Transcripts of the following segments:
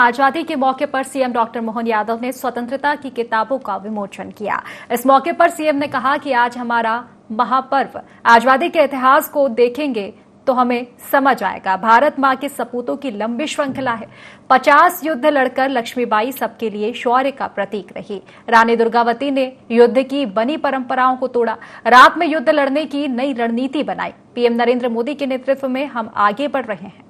आजादी के मौके पर सीएम डॉक्टर मोहन यादव ने स्वतंत्रता की किताबों का विमोचन किया। इस मौके पर सीएम ने कहा कि आज हमारा महापर्व आजादी के इतिहास को देखेंगे तो हमें समझ आएगा। भारत मां के सपूतों की लंबी श्रृंखला है। 50 युद्ध लड़कर लक्ष्मीबाई सबके लिए शौर्य का प्रतीक रही। रानी दुर्गावती ने युद्ध की बनी परंपराओं को तोड़ा, रात में युद्ध लड़ने की नई रणनीति बनाई। पीएम नरेंद्र मोदी के नेतृत्व में हम आगे बढ़ रहे हैं।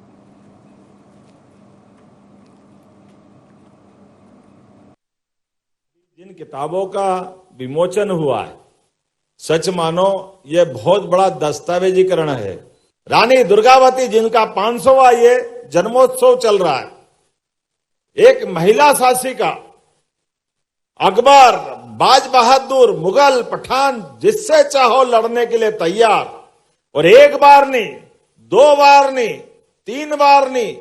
जिन किताबों का विमोचन हुआ है, सच मानो ये बहुत बड़ा दस्तावेजीकरण है। रानी दुर्गावती जिनका 500वां ये जन्मोत्सव चल रहा है, एक महिला शासिका, अकबर, बाज बहादुर, मुगल, पठान, जिससे चाहो लड़ने के लिए तैयार। और एक बार नहीं, 2 बार नहीं, 3 बार नहीं,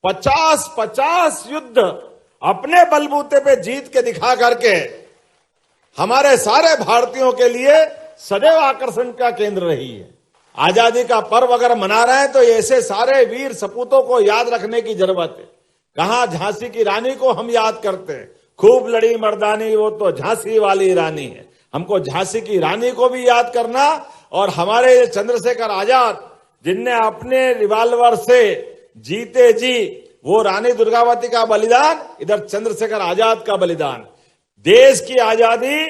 50 युद्ध अपने बलबूते पे जीत के दिखा करके हमारे सारे भारतीयों के लिए सदैव आकर्षण का केंद्र रही है। आजादी का पर्व अगर मना रहे हैं तो ऐसे सारे वीर सपूतों को याद रखने की जरूरत है। कहां झांसी की रानी को हम याद करते हैं, खूब लड़ी मर्दानी, वो तो झांसी वाली रानी है। हमको झांसी की रानी को भी याद करना, और हमारे चंद्रशेखर आजाद जिनने अपने रिवाल्वर से जीते जी वो रानी दुर्गावती का बलिदान, इधर चंद्रशेखर आजाद का बलिदान। देश की आजादी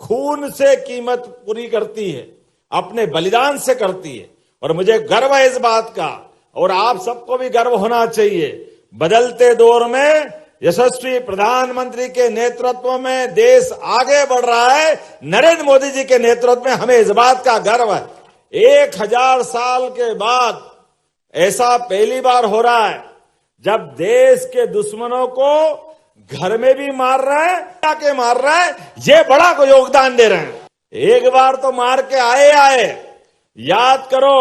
खून से कीमत पूरी करती है, अपने बलिदान से करती है। और मुझे गर्व है इस बात का, और आप सबको भी गर्व होना चाहिए। बदलते दौर में यशस्वी प्रधानमंत्री के नेतृत्व में देश आगे बढ़ रहा है। नरेंद्र मोदी जी के नेतृत्व में हमें इस बात का गर्व है। 1000 साल के बाद ऐसा पहली बार हो रहा है जब देश के दुश्मनों को घर में भी मार रहे हैं, के मार रहे हैं, ये बड़ा को योगदान दे रहे हैं। एक बार तो मार के आए, याद करो,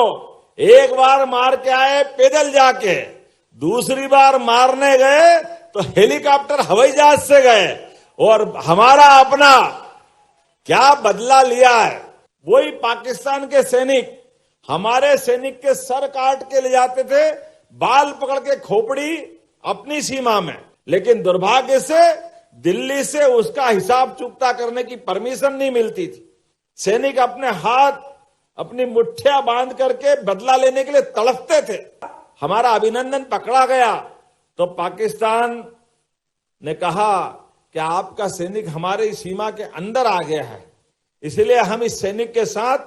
एक बार मार के आए पैदल जाके, दूसरी बार मारने गए तो हेलीकॉप्टर हवाई जहाज से गए। और हमारा अपना क्या बदला लिया है। वही पाकिस्तान के सैनिक हमारे सैनिक के सर काट के ले जाते थे, बाल पकड़ के खोपड़ी अपनी सीमा में, लेकिन दुर्भाग्य से दिल्ली से उसका हिसाब चुकता करने की परमिशन नहीं मिलती थी। सैनिक अपने हाथ, अपनी मुट्ठियां बांध करके बदला लेने के लिए तड़पते थे। हमारा अभिनंदन पकड़ा गया तो पाकिस्तान ने कहा कि आपका सैनिक हमारी सीमा के अंदर आ गया है, इसलिए हम इस सैनिक के साथ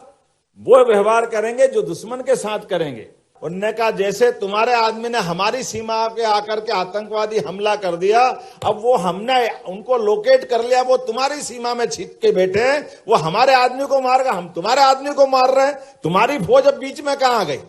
वो व्यवहार करेंगे जो दुश्मन के साथ करेंगे। उन्होंने कहा जैसे तुम्हारे आदमी ने हमारी सीमा पे आकर के आतंकवादी हमला कर दिया, अब वो हमने उनको लोकेट कर लिया, वो तुम्हारी सीमा में छिप के बैठे हैं, वो हमारे आदमी को मार रहे, हम तुम्हारे आदमी को मार रहे हैं, तुम्हारी फौज अब बीच में कहां गई।